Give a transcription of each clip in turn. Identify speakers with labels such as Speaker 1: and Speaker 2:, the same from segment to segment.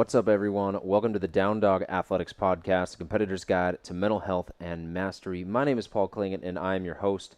Speaker 1: What's up, everyone? Welcome to the Down Dog Athletics Podcast, a competitor's guide to mental health and mastery. My name is Paul Klingent, and I am your host.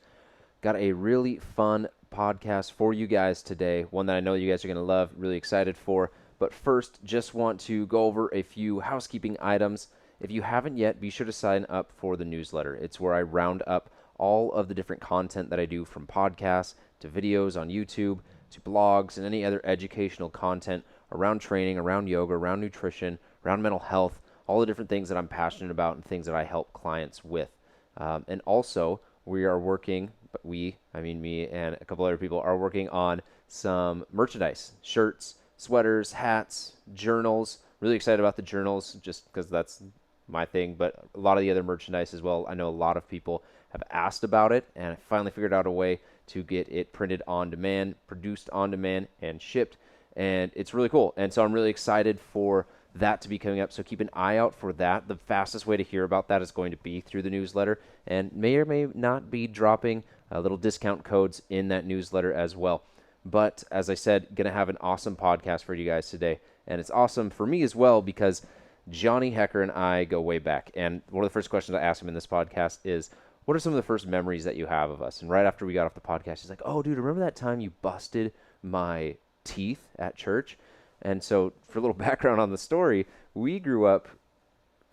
Speaker 1: Got a really fun podcast for you guys today, one that I know you guys are going to love, really excited for. But first, just want to go over a few housekeeping items. If you haven't yet, be sure to sign up for the newsletter. It's where I round up all of the different content that I do, from podcasts to videos on YouTube to blogs and any other educational content around training, around yoga, around nutrition, around mental health, all the different things that I'm passionate about and things that I help clients with. And also, we are working, me and a couple other people are working on some merchandise, shirts, sweaters, hats, journals. Really excited about the journals just because that's my thing, but a lot of the other merchandise as well. I know a lot of people have asked about it, and I finally figured out a way to get it printed on demand, produced on demand, and shipped. And it's really cool. And so I'm really excited for that to be coming up. So keep an eye out for that. The fastest way to hear about that is going to be through the newsletter, and may or may not be dropping little discount codes in that newsletter as well. But as I said, going to have an awesome podcast for you guys today. And it's awesome for me as well because Johnny Hekker and I go way back. And one of the first questions I asked him in this podcast is, what are some of the first memories that you have of us? And right after we got off the podcast, he's like, oh, dude, remember that time you busted my teeth at church? And so for a little background on the story, we grew up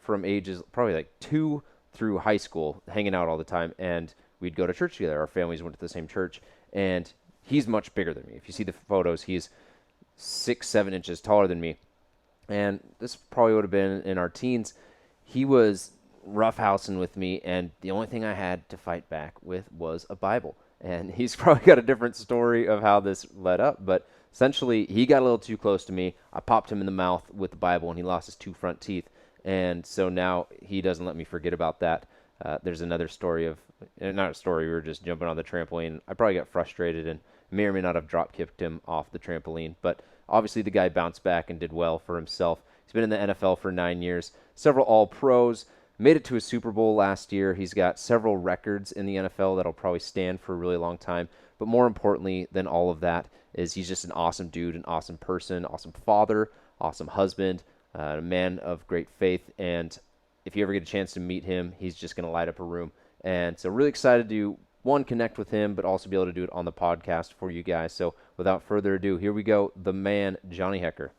Speaker 1: from ages probably like 2 through high school hanging out all the time, and we'd go to church together. Our families went to the same church, and he's much bigger than me. If you see the photos, he's 6-7 inches taller than me, and this probably would have been in our teens. He was roughhousing with me, and the only thing I had to fight back with was a Bible. And he's probably got a different story of how this led up, but essentially, he got a little too close to me. I popped him in the mouth with the Bible, and he lost his 2 front teeth. And so now he doesn't let me forget about that. There's another story of, not a story, we were just jumping on the trampoline. I probably got frustrated and may or may not have drop kicked him off the trampoline. But obviously, the guy bounced back and did well for himself. He's been in the NFL for 9 years, several All-Pros, made it to a Super Bowl last year. He's got several records in the NFL that'll probably stand for a really long time. But more importantly than all of that is he's just an awesome dude, an awesome person, awesome father, awesome husband, a man of great faith. And if you ever get a chance to meet him, he's just going to light up a room. And so really excited to, one, connect with him, but also be able to do it on the podcast for you guys. So without further ado, here we go, the man, Johnny Hekker.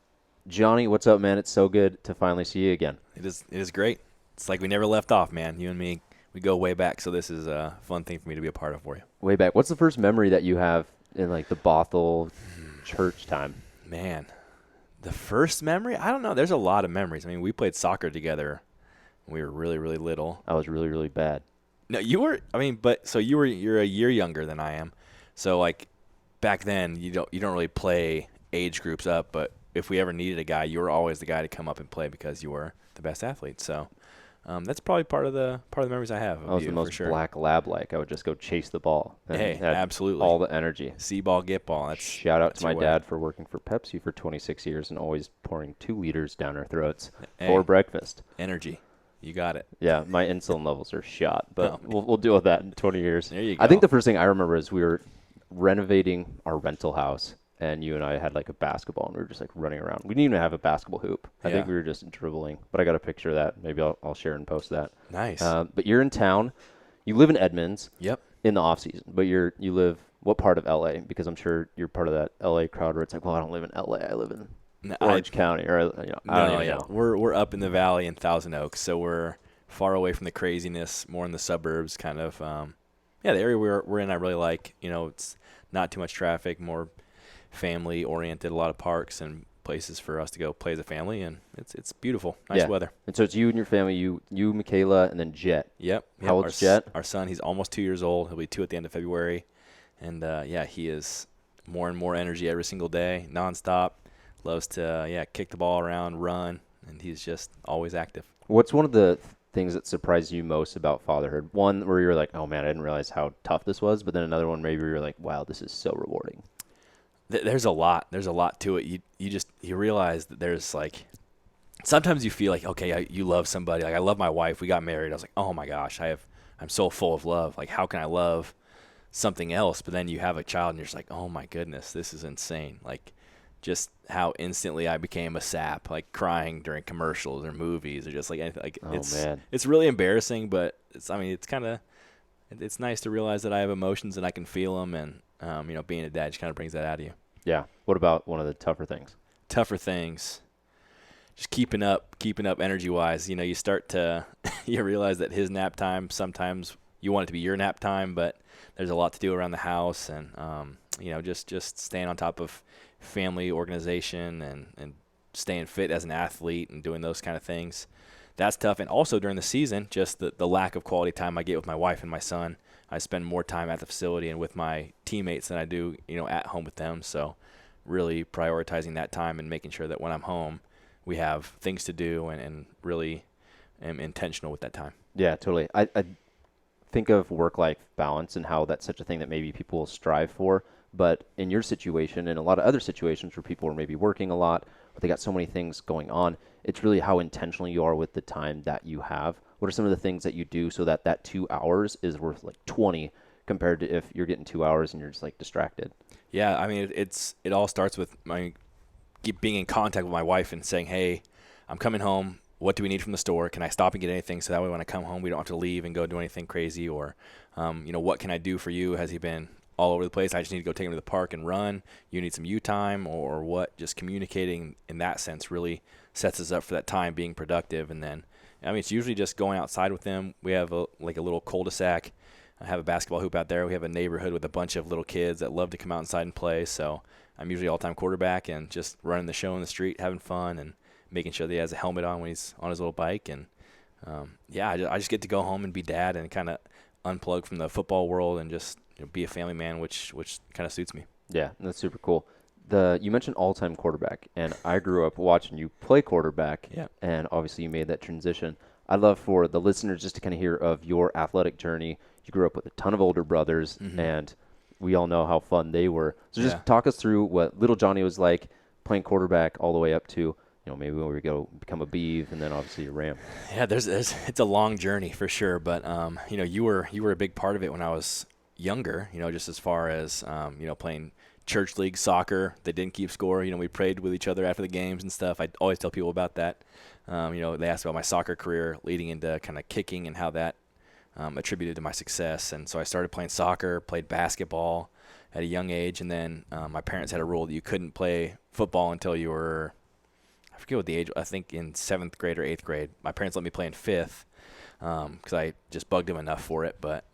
Speaker 1: Johnny, what's up, man? It's so good to finally see you again.
Speaker 2: It is great. It's like we never left off, man. You and me, we go way back, so this is a fun thing for me to be a part of for you.
Speaker 1: Way back. What's the first memory that you have in like the Bothell Church time?
Speaker 2: Man, the first memory? I don't know. There's a lot of memories. I mean, we played soccer together when we were really, really little.
Speaker 1: I was really, really bad.
Speaker 2: No, you were. I mean, you're a year younger than I am. So like back then, you don't really play age groups up. But if we ever needed a guy, you were always the guy to come up and play because you were the best athlete. So. That's probably part of the memories I have.
Speaker 1: I was the most black lab-like. I would just go chase the ball.
Speaker 2: Hey, absolutely.
Speaker 1: All the energy.
Speaker 2: See ball, get ball. That's
Speaker 1: Shout out to my dad for working for Pepsi for 26 years and always pouring 2 liters down our throats for breakfast.
Speaker 2: Energy. You got it.
Speaker 1: Yeah, my insulin levels are shot, but we'll deal with that in 20 years.
Speaker 2: There you go.
Speaker 1: I think the first thing I remember is we were renovating our rental house, and you and I had like a basketball, and we were just like running around. We didn't even have a basketball hoop. I think we were just dribbling, but I got a picture of that. Maybe I'll share and post that.
Speaker 2: Nice.
Speaker 1: But you're in town. You live in Edmonds.
Speaker 2: Yep.
Speaker 1: In the off season, but you live what part of LA? Because I'm sure you're part of that LA crowd where it's like, well, I don't live in LA. I live in Orange County, or I don't know.
Speaker 2: We're up in the valley in Thousand Oaks, so we're far away from the craziness, more in the suburbs, kind of. The area we're in, I really like. It's not too much traffic, more family oriented, a lot of parks and places for us to go play as a family, and it's beautiful. Nice weather.
Speaker 1: And so it's you and your family, you Michaela, and then Jet.
Speaker 2: Yep.
Speaker 1: How old is Jet?
Speaker 2: Our son, he's almost 2 years old. He'll be 2 at the end of February. And he is more and more energy every single day, nonstop. Loves to kick the ball around, run, and he's just always active.
Speaker 1: What's one of the things that surprised you most about fatherhood? One where you're like, oh man, I didn't realize how tough this was, but then another one maybe you're like, wow, this is so rewarding.
Speaker 2: There's a lot to it. You realize that there's like, sometimes you feel like, okay, you love somebody. Like I love my wife. We got married. I was like, oh my gosh, I'm so full of love. Like how can I love something else? But then you have a child and you're just like, oh my goodness, this is insane. Like just how instantly I became a sap, like crying during commercials or movies or just like anything. Like it's really embarrassing, but it's nice to realize that I have emotions and I can feel them, and being a dad just kind of brings that out of you.
Speaker 1: Yeah. What about one of the tougher things?
Speaker 2: Tougher things, just keeping up energy wise. You start to you realize that his nap time, sometimes you want it to be your nap time, but there's a lot to do around the house, and just staying on top of family organization and staying fit as an athlete and doing those kind of things. That's tough. And also during the season, just the lack of quality time I get with my wife and my son. I spend more time at the facility and with my teammates than I do, at home with them. So really prioritizing that time and making sure that when I'm home, we have things to do and really am intentional with that time.
Speaker 1: Yeah, totally. I think of work-life balance and how that's such a thing that maybe people will strive for. But in your situation and a lot of other situations where people are maybe working a lot, but they got so many things going on, it's really how intentional you are with the time that you have. What are some of the things that you do so that 2 hours is worth like 20 compared to if you're getting 2 hours and you're just like distracted?
Speaker 2: Yeah, I mean, it all starts with being in contact with my wife and saying, hey, I'm coming home. What do we need from the store? Can I stop and get anything so that way when I come home we don't have to leave and go do anything crazy? Or, what can I do for you? Has he been all over the place? I just need to go take him to the park and run. You need some you time or what? Just communicating in that sense really sets us up for that time being productive. And then, it's usually just going outside with them. We have a little cul-de-sac. I have a basketball hoop out there. We have a neighborhood with a bunch of little kids that love to come outside and play. So I'm usually all-time quarterback and just running the show in the street, having fun, and making sure that he has a helmet on when he's on his little bike. And, I just get to go home and be dad and kind of unplug from the football world and just be a family man, which kind of suits me.
Speaker 1: Yeah, that's super cool. You mentioned all-time quarterback, and I grew up watching you play quarterback,
Speaker 2: yeah.
Speaker 1: And obviously you made that transition. I'd love for the listeners just to kind of hear of your athletic journey. You grew up with a ton of older brothers, and we all know how fun they were. So just talk us through what little Johnny was like playing quarterback all the way up to, maybe when we go become a Beeve and then obviously a Ram.
Speaker 2: Yeah, it's a long journey for sure, but you were a big part of it when I was younger, just as far as playing church league soccer that didn't keep score. We prayed with each other after the games and stuff. I always tell people about that. They asked about my soccer career leading into kind of kicking and how that attributed to my success. And so I started playing soccer, played basketball at a young age, and then my parents had a rule that you couldn't play football until you were, I forget what the age, I think in 7th grade or 8th grade. My parents let me play in 5th because I just bugged them enough for it. But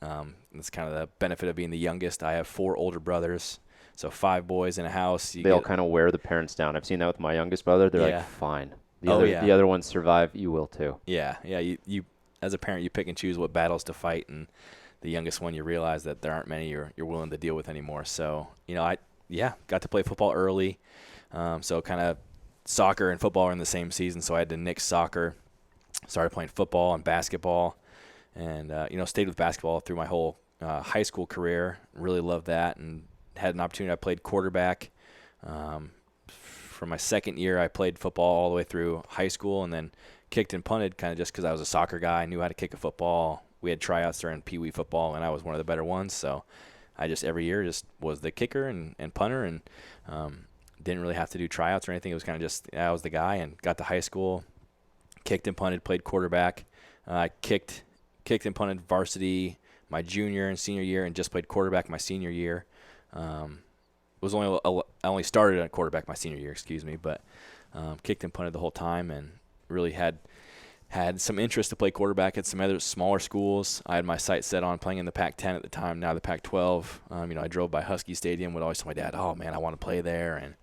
Speaker 2: that's kind of the benefit of being the youngest. I have 4 older brothers, so 5 boys in a house.
Speaker 1: They all kind of wear the parents down. I've seen that with my youngest brother. They're like, fine. The other ones survive. You will too.
Speaker 2: Yeah. You as a parent, you pick and choose what battles to fight, and the youngest one, you realize that there aren't many you're willing to deal with anymore. So, I got to play football early. So kind of soccer and football are in the same season, so I had to nix soccer. Started playing football and basketball, and stayed with basketball through my whole high school career. Really loved that, and had an opportunity. I played quarterback. For my second year, I played football all the way through high school, and then kicked and punted kind of just because I was a soccer guy. I knew how to kick a football. We had tryouts during Pee Wee football, and I was one of the better ones. So I just every year just was the kicker and punter, and didn't really have to do tryouts or anything. It was kind of just I was the guy, and got to high school, kicked and punted, played quarterback. I kicked and punted varsity my junior and senior year, and just played quarterback my senior year. I only started at quarterback my senior year, but kicked and punted the whole time, and really had some interest to play quarterback at some other smaller schools. I had my sights set on playing in the Pac-10 at the time, now the Pac-12. I drove by Husky Stadium, would always tell my dad, oh man, I want to play there, and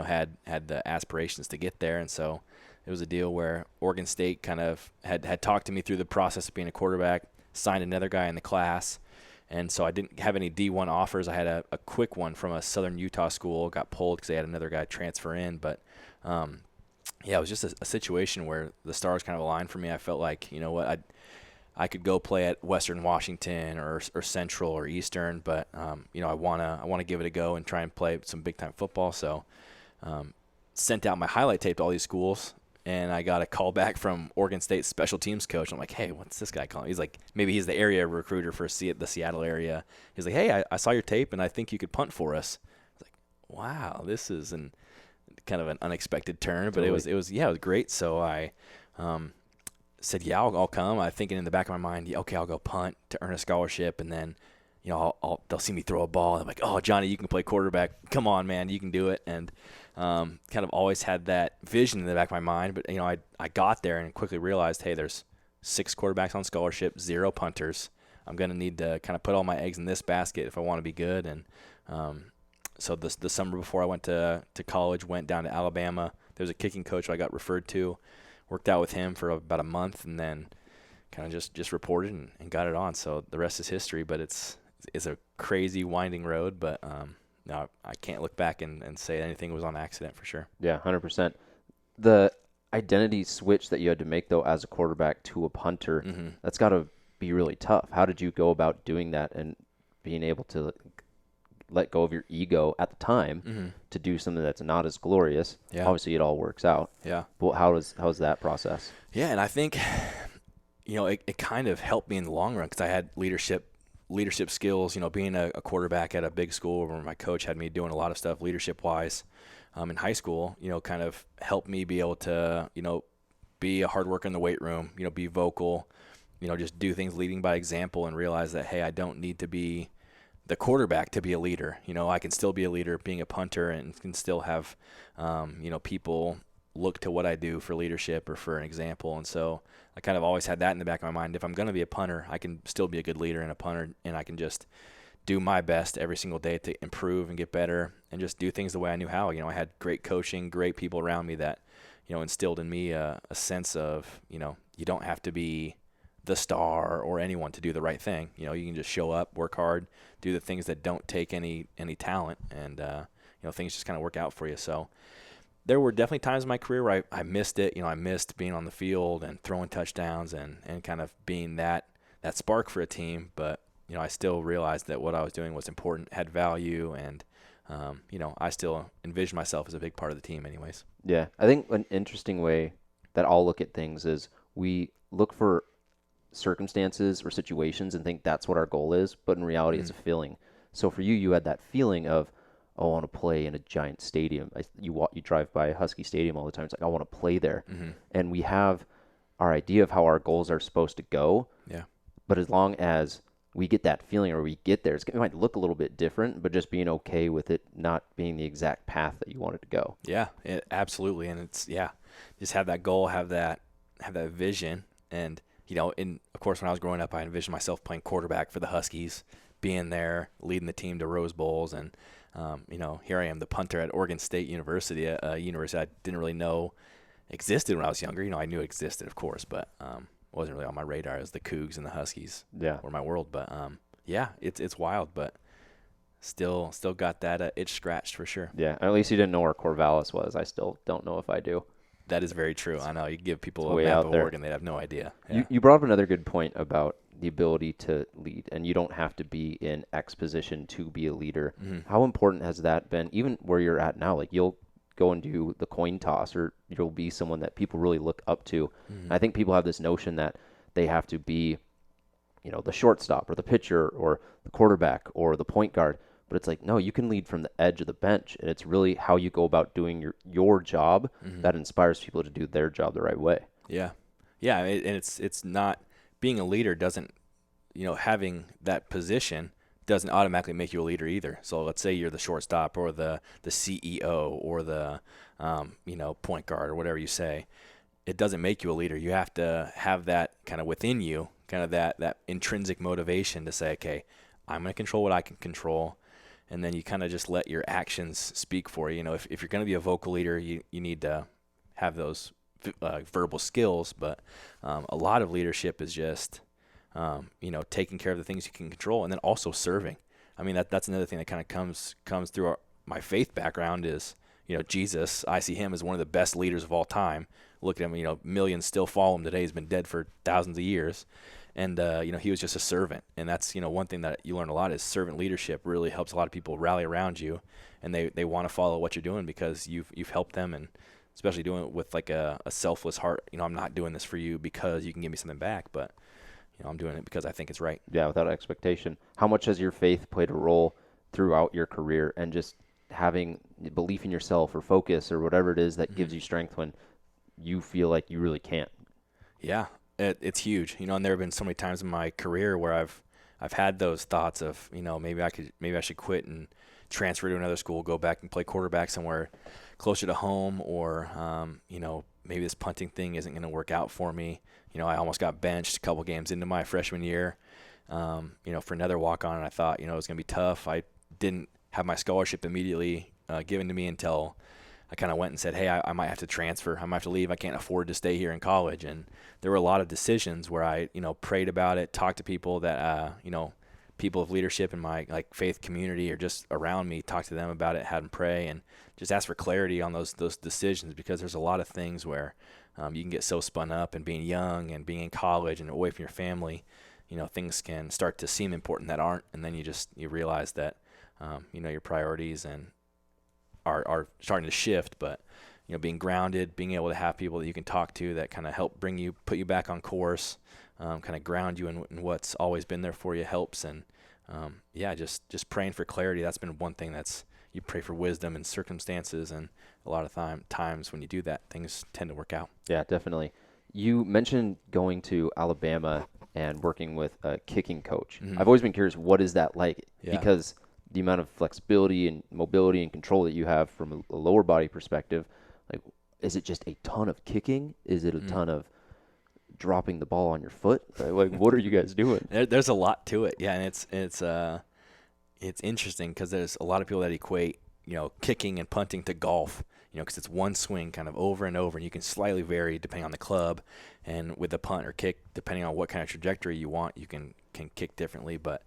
Speaker 2: had the aspirations to get there. And so it was a deal where Oregon State kind of had talked to me through the process of being a quarterback, signed another guy in the class. And so I didn't have any D1 offers. I had a quick one from a Southern Utah school, got pulled because they had another guy transfer in. But, it was just a situation where the stars kind of aligned for me. I felt like, I could go play at Western Washington or Central or Eastern, but, I want to give it a go and try and play some big-time football. So sent out my highlight tape to all these schools. And I got a call back from Oregon State's special teams coach. I'm like, hey, what's this guy calling? He's like, maybe he's the area recruiter for the Seattle area. He's like, hey, I saw your tape, and I think you could punt for us. I was like, wow, this is kind of an unexpected turn, but
Speaker 1: Totally.
Speaker 2: it was great. So I said, yeah, I'll come. I thinking in the back of my mind, yeah, okay, I'll go punt to earn a scholarship, and then, they'll see me throw a ball. And I'm like, oh, Johnny, you can play quarterback. Come on, man, you can do it. And kind of always had that vision in the back of my mind. But I got there and quickly realized, hey, there's 6 quarterbacks on scholarship, 0 punters. I'm gonna need to kind of put all my eggs in this basket if I want to be good. And so the summer before I went to college, went down to Alabama. There was a kicking coach I got referred to. Worked out with him for about a month, and then kind of just reported and got it on. So the rest is history, but it's a crazy winding road. But no, I can't look back and say anything was on accident for sure.
Speaker 1: Yeah, 100%. The identity switch that you had to make, though, as a quarterback to a punter, that's got to be really tough. How did you go about doing that and being able to let go of your ego at the time to do something that's not as glorious?
Speaker 2: Yeah.
Speaker 1: Obviously, it all works out.
Speaker 2: Yeah.
Speaker 1: But how's that process?
Speaker 2: Yeah, and I think, it kind of helped me in the long run because I had leadership skills, being a quarterback at a big school where my coach had me doing a lot of stuff leadership-wise in high school, kind of helped me be able to, be a hard worker in the weight room, be vocal, just do things leading by example and realize that, hey, I don't need to be the quarterback to be a leader. I can still be a leader being a punter and can still have, people look to what I do for leadership or for an example. And so I kind of always had that in the back of my mind. If I'm going to be a punter, I can still be a good leader and a punter, and I can just do my best every single day to improve and get better and just do things the way I knew how. I had great coaching, great people around me that, instilled in me a sense of, you don't have to be the star or anyone to do the right thing. You can just show up, work hard, do the things that don't take any talent, and things just kind of work out for you. So there were definitely times in my career where I missed it. I missed being on the field and throwing touchdowns and kind of being that spark for a team. But I still realized that what I was doing was important, had value, and I still envision myself as a big part of the team anyways.
Speaker 1: Yeah, I think an interesting way that I'll look at things is we look for circumstances or situations and think that's what our goal is, but in reality it's a feeling. So for you, you had that feeling of, oh, I want to play in a giant stadium. You drive by Husky Stadium all the time. It's like, I want to play there. And we have our idea of how our goals are supposed to go.
Speaker 2: Yeah.
Speaker 1: But as long as we get that feeling or we get there, it might look a little bit different, but just being okay with it not being the exact path that you want it to go.
Speaker 2: Yeah, absolutely. And it's, just have that goal, have that vision. And, of course, when I was growing up, I envisioned myself playing quarterback for the Huskies, being there, leading the team to Rose Bowls. And, here I am, the punter at Oregon State University, a university I didn't really know existed when I was younger. I knew it existed, of course, but wasn't really on my radar. It was the Cougs and the Huskies were my world. But, it's wild, but still got that itch scratched for sure.
Speaker 1: Yeah, at least you didn't know where Corvallis was. I still don't know if I do.
Speaker 2: That is very true. I know. You give people
Speaker 1: a
Speaker 2: map
Speaker 1: map
Speaker 2: of Oregon, they have no idea. Yeah.
Speaker 1: You brought up another good point about the ability to lead, and you don't have to be in X position to be a leader. How important has that been, even where you're at now? Like, you'll go and do the coin toss, or you'll be someone that people really look up to. I think people have this notion that they have to be, the shortstop or the pitcher or the quarterback or the point guard. But it's like, no, you can lead from the edge of the bench, and it's really how you go about doing your job that inspires people to do their job the right way.
Speaker 2: Yeah. Yeah, and it's not – being a leader doesn't – having that position doesn't automatically make you a leader either. So let's say you're the shortstop or the CEO or the, point guard or whatever you say. It doesn't make you a leader. You have to have that kind of within you, kind of that intrinsic motivation to say, okay, I'm going to control what I can control. And then you kind of just let your actions speak for you. If you're going to be a vocal leader, you need to have those verbal skills. But a lot of leadership is just, taking care of the things you can control, and then also serving. I mean, that's another thing that kind of comes through my faith background is, Jesus. I see him as one of the best leaders of all time. Look at him, millions still follow him today. He's been dead for thousands of years. And, he was just a servant. And that's, one thing that you learn a lot is servant leadership really helps a lot of people rally around you. And they want to follow what you're doing because you've helped them, and especially doing it with like a selfless heart. I'm not doing this for you because you can give me something back, but, I'm doing it because I think it's right.
Speaker 1: Yeah, without expectation. How much has your faith played a role throughout your career and just having belief in yourself or focus or whatever it is that gives you strength when you feel like you really can't.
Speaker 2: Yeah, it's huge. And there have been so many times in my career where I've had those thoughts of, maybe I should quit and transfer to another school, go back and play quarterback somewhere closer to home, or maybe this punting thing isn't going to work out for me. I almost got benched a couple games into my freshman year, for another walk-on, and I thought, it was going to be tough. I didn't have my scholarship immediately given to me until I kind of went and said, hey, I might have to transfer. I might have to leave. I can't afford to stay here in college. And there were a lot of decisions where I, prayed about it, talked to people that, people of leadership in my faith community or just around me, talked to them about it, had them pray, and just ask for clarity on those decisions, because there's a lot of things where you can get so spun up, and being young and being in college and away from your family, things can start to seem important that aren't, and then you realize that your priorities and are starting to shift. But being grounded, being able to have people that you can talk to that kind of help put you back on course, kind of ground you in what's always been there for you helps. And just praying for clarity. That's been one thing you pray for wisdom and circumstances, and a lot of times when you do that, things tend to work out.
Speaker 1: Yeah, definitely. You mentioned going to Alabama and working with a kicking coach. I've always been curious, what is that like?
Speaker 2: Yeah.
Speaker 1: Because the amount of flexibility and mobility and control that you have from a lower body perspective, is it just a ton of kicking? Is it a ton of dropping the ball on your foot? What are you guys doing?
Speaker 2: There's a lot to it. Yeah. And it's interesting because there's a lot of people that equate, kicking and punting to golf, because it's one swing kind of over and over, and you can slightly vary depending on the club. And with the punt or kick, depending on what kind of trajectory you want, you can kick differently. But,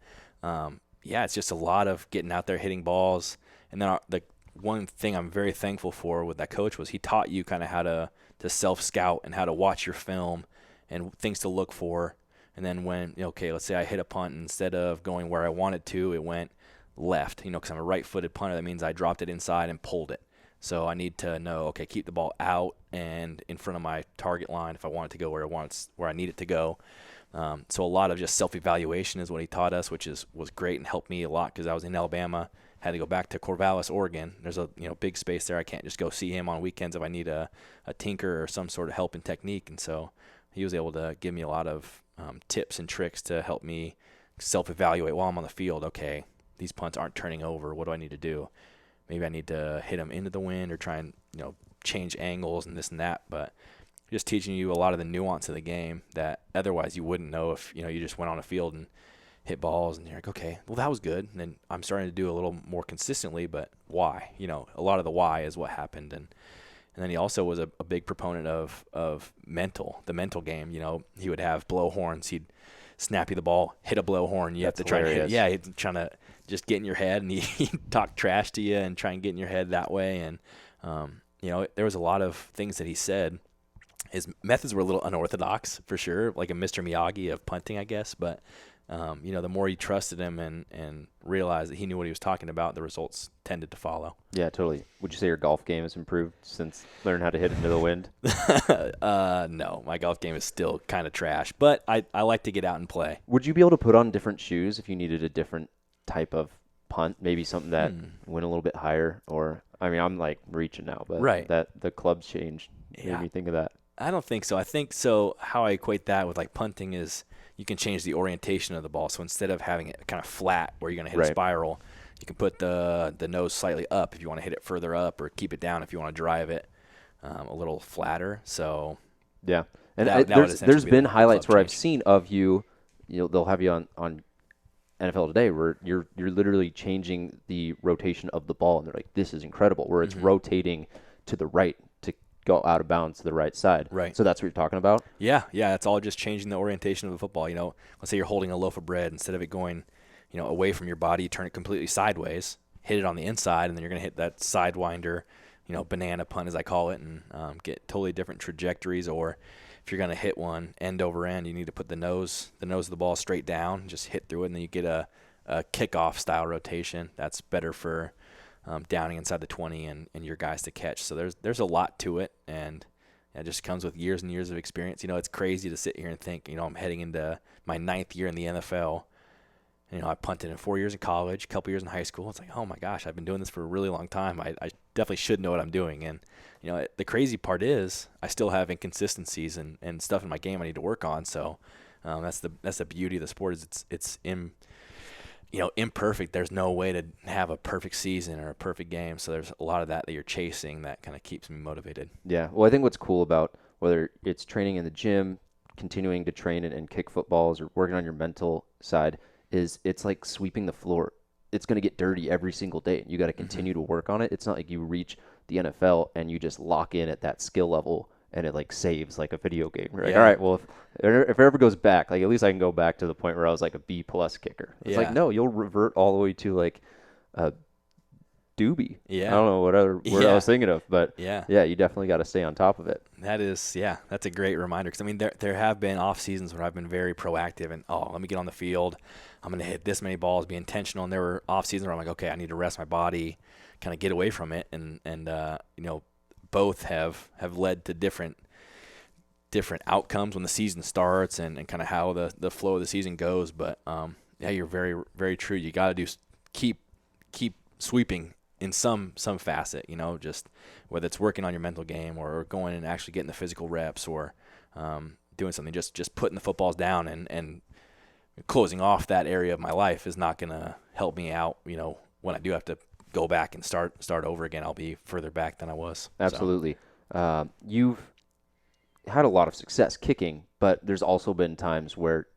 Speaker 2: it's just a lot of getting out there, hitting balls. And then the one thing I'm very thankful for with that coach was he taught you kind of how to self-scout and how to watch your film and things to look for. And then when, let's say I hit a punt, instead of going where I wanted to, it went left, because I'm a right-footed punter. That means I dropped it inside and pulled it. So I need to know, keep the ball out and in front of my target line if I want it to go where I need it to go. So a lot of just self-evaluation is what he taught us, which was great and helped me a lot, because I was in Alabama, had to go back to Corvallis, Oregon. There's a big space there. I can't just go see him on weekends if I need a tinker or some sort of help and technique. And so he was able to give me a lot of tips and tricks to help me self-evaluate while I'm on the field. Okay, these punts aren't turning over. What do I need to do? Maybe I need to hit them into the wind or try and change angles and this and that. But just teaching you a lot of the nuance of the game that otherwise you wouldn't know if you just went on a field and hit balls and you're like, okay, well that was good. And then I'm starting to do a little more consistently, but why? A lot of the why is what happened. And then he also was a big proponent of the mental game. He would have blow horns. He'd snap you the ball, hit a blow horn. You have to try and hit. Yeah, he's trying to just get in your head, and he'd talk trash to you and try and get in your head that way. And, there was a lot of things that he said. His methods were a little unorthodox for sure, like a Mr. Miyagi of punting, I guess. But, the more you trusted him and realized that he knew what he was talking about, the results tended to follow.
Speaker 1: Yeah, totally. Would you say your golf game has improved since learning how to hit into the wind?
Speaker 2: No, my golf game is still kind of trash, but I like to get out and play.
Speaker 1: Would you be able to put on different shoes if you needed a different type of punt, maybe something that went a little bit higher? Or, I'm reaching now, but
Speaker 2: right.
Speaker 1: that the clubs changed made me think of that.
Speaker 2: I don't think so. I think so. How I equate that with punting is you can change the orientation of the ball. So instead of having it kind of flat where you're going to hit a spiral, you can put the nose slightly up if you want to hit it further up, or keep it down if you want to drive it a little flatter. So
Speaker 1: yeah, and there's been highlights where I've seen of you. They'll have you on NFL Today where you're literally changing the rotation of the ball, and they're like, "This is incredible." Where it's rotating to the right to go out of bounds to the right side.
Speaker 2: Right.
Speaker 1: So that's what you're talking about?
Speaker 2: Yeah. It's all just changing the orientation of the football. Let's say you're holding a loaf of bread. Instead of it going, away from your body, you turn it completely sideways, hit it on the inside, and then you're going to hit that sidewinder, banana punt as I call it, and get totally different trajectories. Or if you're going to hit one end over end, you need to put the nose of the ball straight down, just hit through it, and then you get a kickoff style rotation. That's better for downing inside the 20 and your guys to catch. So there's a lot to it, and it just comes with years and years of experience. It's crazy to sit here and think, I'm heading into my 9th year in the NFL, I punted in 4 years in college, a couple years in high school. It's like, oh my gosh, I've been doing this for a really long time. I definitely should know what I'm doing. And, the crazy part is I still have inconsistencies and stuff in my game I need to work on. So that's the beauty of the sport is it's imperfect. There's no way to have a perfect season or a perfect game. So there's a lot of that you're chasing that kind of keeps me motivated.
Speaker 1: Yeah. Well, I think what's cool about whether it's training in the gym, continuing to train and kick footballs, or working on your mental side is it's like sweeping the floor. It's going to get dirty every single day, and you got to continue to work on it. It's not like you reach the NFL and you just lock in at that skill level and it like saves like a video game. You're like, all right, well, if it ever goes back, like at least I can go back to the point where I was like a B+ kicker. It's like, no, you'll revert all the way to like a doobie.
Speaker 2: Yeah.
Speaker 1: I don't know what other word I was thinking of, but yeah, you definitely got to stay on top of it.
Speaker 2: That's a great reminder. Because I mean, there have been off seasons where I've been very proactive and let me get on the field. I'm going to hit this many balls, be intentional. And there were off seasons where I'm like, okay, I need to rest my body, kind of get away from it. And both have led to different outcomes when the season starts and kind of how the flow of the season goes. But you're very, very true. You got to keep sweeping in some facet, just whether it's working on your mental game or going and actually getting the physical reps or doing something, just putting the footballs down and closing off that area of my life is not going to help me out. When I do have to go back and start over again, I'll be further back than I was.
Speaker 1: Absolutely. So. You've had a lot of success kicking, but there's also been times where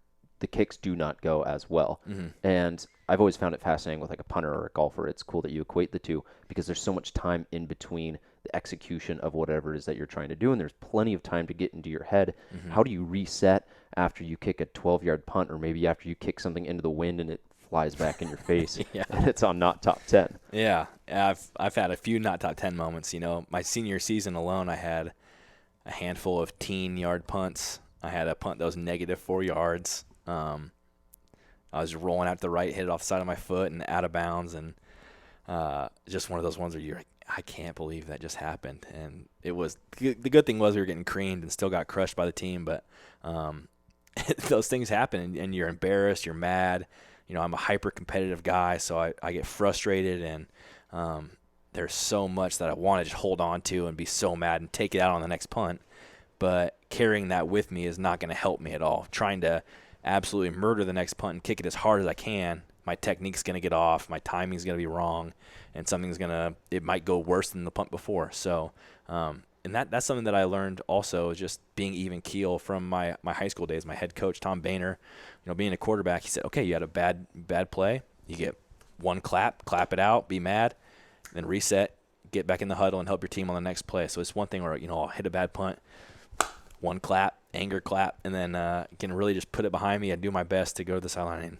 Speaker 1: the kicks do not go as well. Mm-hmm. And I've always found it fascinating with like a punter or a golfer. It's cool that you equate the two because there's so much time in between the execution of whatever it is that you're trying to do, and there's plenty of time to get into your head. Mm-hmm. How do you reset after you kick a 12-yard punt, or maybe after you kick something into the wind and it flies back in your face and it's on not top 10?
Speaker 2: Yeah, I've had a few not top 10 moments. My senior season alone, I had a handful of teen-yard punts. I had a punt that was -4 yards. I was rolling out to the right, hit it off the side of my foot and out of bounds, and just one of those ones where you're like, I can't believe that just happened. And it was the good thing was we were getting creamed and still got crushed by the team, but those things happen, and you're embarrassed, you're mad. I'm a hyper-competitive guy, so I get frustrated, and there's so much that I want to just hold on to and be so mad and take it out on the next punt. But carrying that with me is not going to help me at all. Trying to absolutely murder the next punt and kick it as hard as I can, my technique's going to get off, my timing's going to be wrong, and it might go worse than the punt before. So, and that's something that I learned also, is just being even keel from my high school days. My head coach, Tom Boehner, being a quarterback, he said, okay, you had a bad play, you get one clap it out, be mad, then reset, get back in the huddle and help your team on the next play. So it's one thing where, I'll hit a bad punt, one clap, anger clap, and then can really just put it behind me and do my best to go to the sideline. And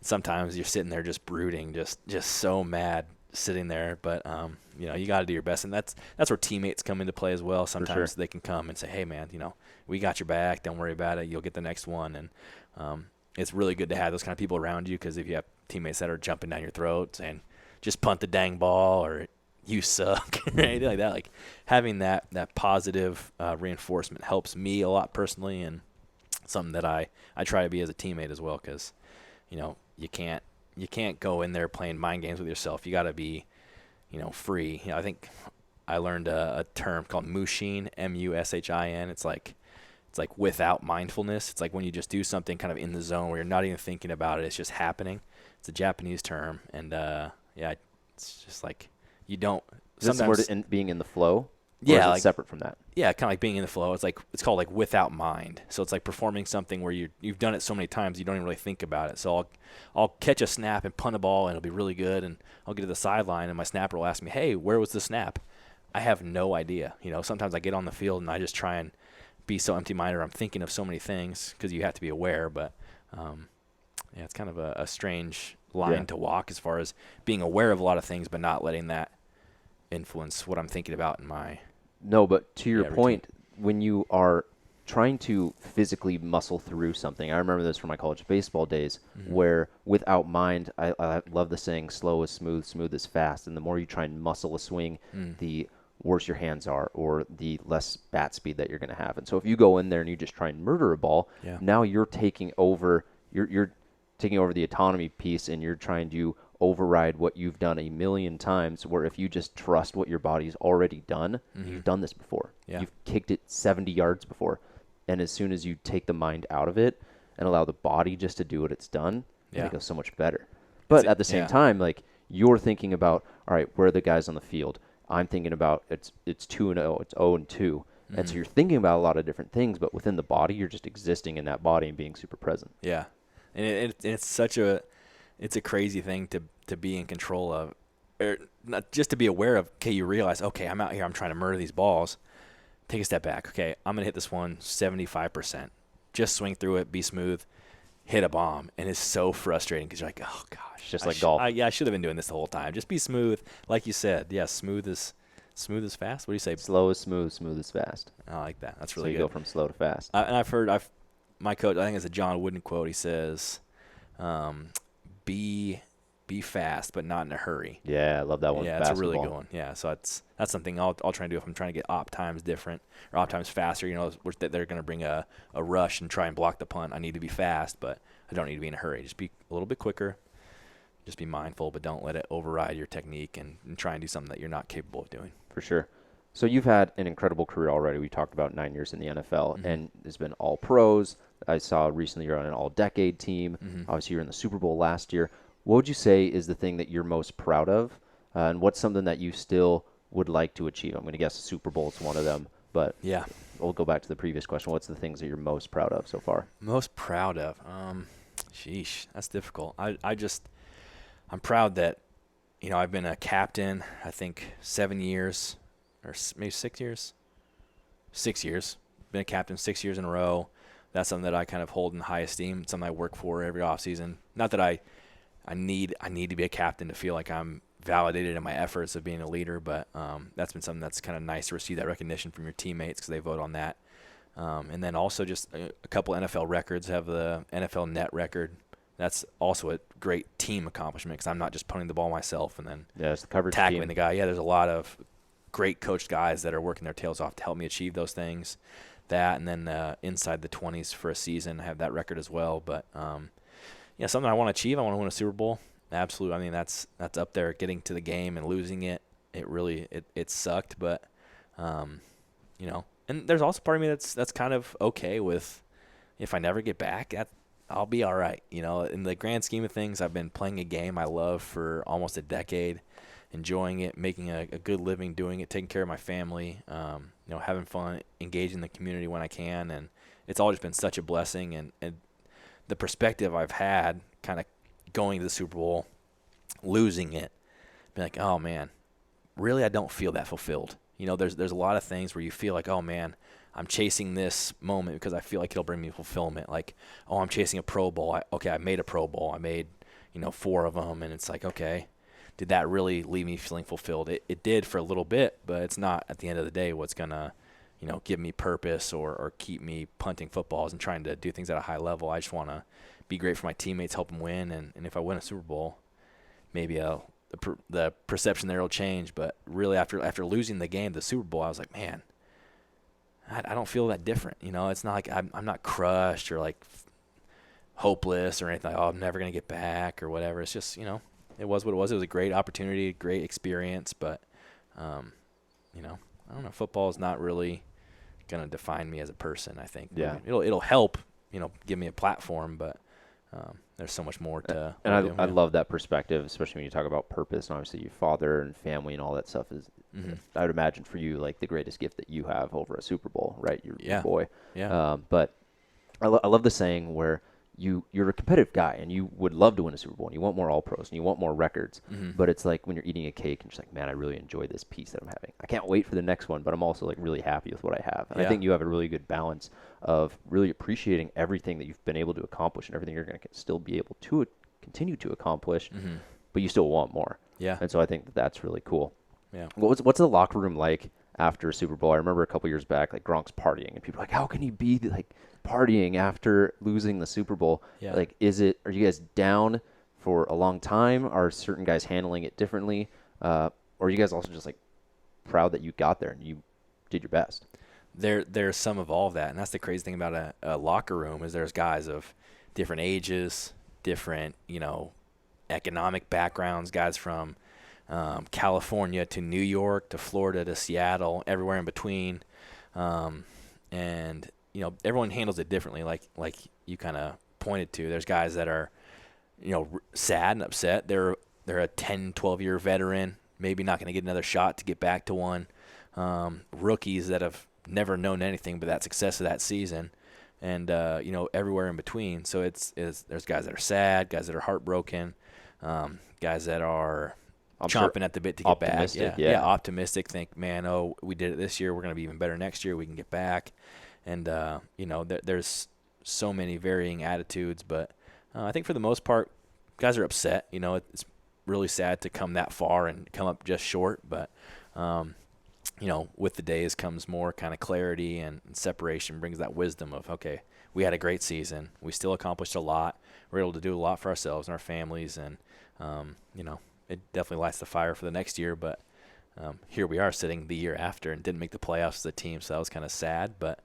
Speaker 2: sometimes you're sitting there just brooding, just so mad sitting there. But you got to do your best, and that's where teammates come into play as well. Sometimes they can come and say, "Hey, man, we got your back. Don't worry about it. You'll get the next one." And it's really good to have those kind of people around you, because if you have teammates that are jumping down your throat saying, "Just punt the dang ball," or "You suck," or anything like that, like having that positive reinforcement helps me a lot personally, and something that I try to be as a teammate as well, because you can't go in there playing mind games with yourself. You got to be free. I think I learned a term called Mushin, M-U-S-H-I-N. It's like without mindfulness. It's like when you just do something kind of in the zone where you're not even thinking about it, it's just happening. It's a Japanese term, and it's just like you don't.
Speaker 1: Is this the word being in the flow?
Speaker 2: Yeah,
Speaker 1: or is it separate from that?
Speaker 2: Yeah, kind of like being in the flow. It's called like without mind. So it's like performing something where you've done it so many times you don't even really think about it. So I'll catch a snap and punt a ball, and it'll be really good, and I'll get to the sideline and my snapper will ask me, "Hey, where was the snap?" I have no idea. Sometimes I get on the field and I just try and be so empty-minded, or I'm thinking of so many things, because you have to be aware. But it's kind of a strange line to walk as far as being aware of a lot of things, but not letting that influence what I'm thinking about in my
Speaker 1: but to your point, when you are trying to physically muscle through something, I remember this from my college baseball days, where without mind, I love the saying, slow is smooth, smooth is fast, and the more you try and muscle a swing, the worse your hands are, or the less bat speed that you're going to have. And so if you go in there and you just try and murder a ball, now you're taking over, you're taking over the autonomy piece, and you're trying to override what you've done a million times, where if you just trust what your body's already done, you've done this before.
Speaker 2: Yeah.
Speaker 1: You've kicked it 70 yards before. And as soon as you take the mind out of it and allow the body just to do what it's done, it goes so much better. But at the same time, like, you're thinking about, all right, where are the guys on the field? I'm thinking about it's 2-0, it's 0-2. And so you're thinking about a lot of different things, but within the body, you're just existing in that body and being super present.
Speaker 2: Yeah. And it's a crazy thing to be in control of, or not just to be aware of. Okay, you realize, okay, I'm out here, I'm trying to murder these balls. Take a step back. Okay, I'm going to hit this one 75%. Just swing through it, be smooth, hit a bomb. And it's so frustrating because you're like, oh, gosh.
Speaker 1: Just like golf.
Speaker 2: I should have been doing this the whole time. Just be smooth. Like you said, yeah, smooth is fast. What do you say?
Speaker 1: Slow is smooth, smooth is fast.
Speaker 2: I like that. That's really
Speaker 1: good. So you go from slow to fast.
Speaker 2: And I've heard, my coach, I think it's a John Wooden quote. He says, be fast, but not in a hurry.
Speaker 1: Yeah, I love that one.
Speaker 2: Yeah, that's a really good one. Yeah, so that's something I'll try and do if I'm trying to get op times different or op times faster. You know, they're going to bring a rush and try and block the punt. I need to be fast, but I don't need to be in a hurry. Just be a little bit quicker. Just be mindful, but don't let it override your technique and try and do something that you're not capable of doing.
Speaker 1: For sure. So you've had an incredible career already. We talked about 9 years in the NFL, and there's been all pros. I saw recently you're on an all-decade team. Obviously, you're in the Super Bowl last year. What would you say is the thing that you're most proud of, and what's something that you still would like to achieve? I'm going to guess the Super Bowl is one of them, but
Speaker 2: yeah,
Speaker 1: we'll go back to the previous question. What's the things that you're most proud of so far?
Speaker 2: Most proud of? Sheesh, that's difficult. I'm proud that, you know, I've been a captain, I think 7 years or maybe 6 years. 6 years. Been a captain 6 years in a row. That's something that I kind of hold in high esteem. It's something I work for every offseason. Not that I need to be a captain to feel like I'm validated in my efforts of being a leader, but that's been something that's kind of nice to receive that recognition from your teammates because they vote on that. And then also just a couple NFL records. Have the NFL net record. That's also a great team accomplishment because I'm not just punting the ball myself and then
Speaker 1: it's the coverage
Speaker 2: tackling
Speaker 1: team.
Speaker 2: the guy. Yeah, there's a lot of great coached guys that are working their tails off to help me achieve those things. That and then inside the 20s for a season, I have that record as well. But yeah, something I want to achieve. I want to win a Super Bowl. Absolutely. I mean, that's up there. Getting to the game and losing it, it really it sucked. But you know, and there's also part of me that's kind of okay with if I never get back, I'll be all right. You know, in the grand scheme of things, I've been playing a game I love for almost a decade, enjoying it, making a good living doing it, taking care of my family, you know, having fun, engaging the community when I can, and it's all just been such a blessing. And the perspective I've had kind of going to the Super Bowl, losing it, being like, oh, man, really I don't feel that fulfilled. You know, there's a lot of things where you feel like, oh, man, I'm chasing this moment because I feel like it'll bring me fulfillment. Like, oh, I'm chasing a Pro Bowl. I made a Pro Bowl. I made, 4 of them, and it's like, okay, did that really leave me feeling fulfilled? It did for a little bit, but it's not at the end of the day what's gonna, give me purpose or keep me punting footballs and trying to do things at a high level. I just want to be great for my teammates, help them win, and if I win a Super Bowl, maybe the perception there will change. But really, after losing the game, the Super Bowl, I was like, man, I don't feel that different. It's not like I'm not crushed or like hopeless or anything. Like, oh, I'm never gonna get back or whatever. It's just it was what it was. It was a great opportunity, great experience, but I don't know. Football is not really gonna define me as a person. I think it'll help give me a platform, but there's so much more to.
Speaker 1: And I love that perspective, especially when you talk about purpose and obviously your father and family and all that stuff is. Mm-hmm. I would imagine for you like the greatest gift that you have over a Super Bowl, right? Your boy.
Speaker 2: Yeah.
Speaker 1: But I love the saying where you're a competitive guy and you would love to win a Super Bowl and you want more All-Pros and you want more records. Mm-hmm. But it's like when you're eating a cake and you're just like, man, I really enjoy this piece that I'm having. I can't wait for the next one, but I'm also like really happy with what I have. And I think you have a really good balance of really appreciating everything that you've been able to accomplish and everything you're going to still be able to continue to accomplish, mm-hmm. but you still want more.
Speaker 2: Yeah.
Speaker 1: And so I think that's really cool.
Speaker 2: Yeah.
Speaker 1: What's the locker room like after a Super Bowl? I remember a couple years back, like Gronk's partying, and people are like, how can he be like partying after losing the Super Bowl?
Speaker 2: Yeah.
Speaker 1: Like, are you guys down for a long time? Are certain guys handling it differently? Or are you guys also just like proud that you got there and you did your best?
Speaker 2: There's some of all of that, and that's the crazy thing about a locker room is there's guys of different ages, different, economic backgrounds, guys from California to New York to Florida to Seattle, everywhere in between. And, everyone handles it differently, like you kind of pointed to. There's guys that are, sad and upset. They're a 10, 12-year veteran, maybe not going to get another shot to get back to one. Rookies that have never known anything but that success of that season. And, everywhere in between. So there's guys that are sad, guys that are heartbroken, guys that are chomping at the bit to get back. Yeah, optimistic. Think, man, we did it this year. We're going to be even better next year. We can get back. And, there's so many varying attitudes. But I think for the most part, guys are upset. It's really sad to come that far and come up just short. But, with the days comes more kind of clarity and separation brings that wisdom of, okay, we had a great season. We still accomplished a lot. We're able to do a lot for ourselves and our families. And, it definitely lights the fire for the next year. But here we are sitting the year after and didn't make the playoffs as a team. So that was kind of sad. But,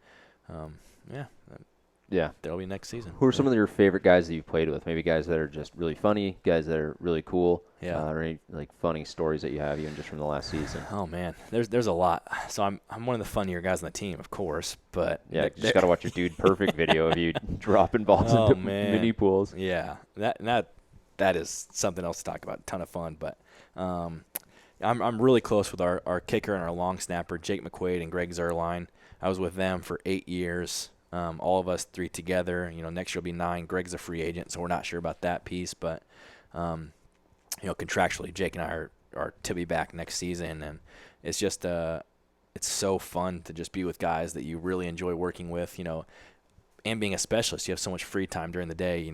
Speaker 1: yeah,
Speaker 2: there'll be next season.
Speaker 1: Who are some of your favorite guys that you've played with? Maybe guys that are just really funny, guys that are really cool.
Speaker 2: Yeah.
Speaker 1: Or any funny stories that you have even just from the last season.
Speaker 2: Oh man, there's a lot. So I'm one of the funnier guys on the team, of course. But
Speaker 1: yeah, just gotta watch your Dude Perfect video of you dropping balls into mini pools.
Speaker 2: Yeah, that is something else to talk about. A ton of fun. But I'm really close with our kicker and our long snapper, Jake McQuaide and Greg Zuerlein. I was with them for 8 years. All of us 3 together. Next year will be 9. Greg's a free agent, so we're not sure about that piece. But, contractually, Jake and I are to be back next season. And it's just it's so fun to just be with guys that you really enjoy working with, and being a specialist. You have so much free time during the day.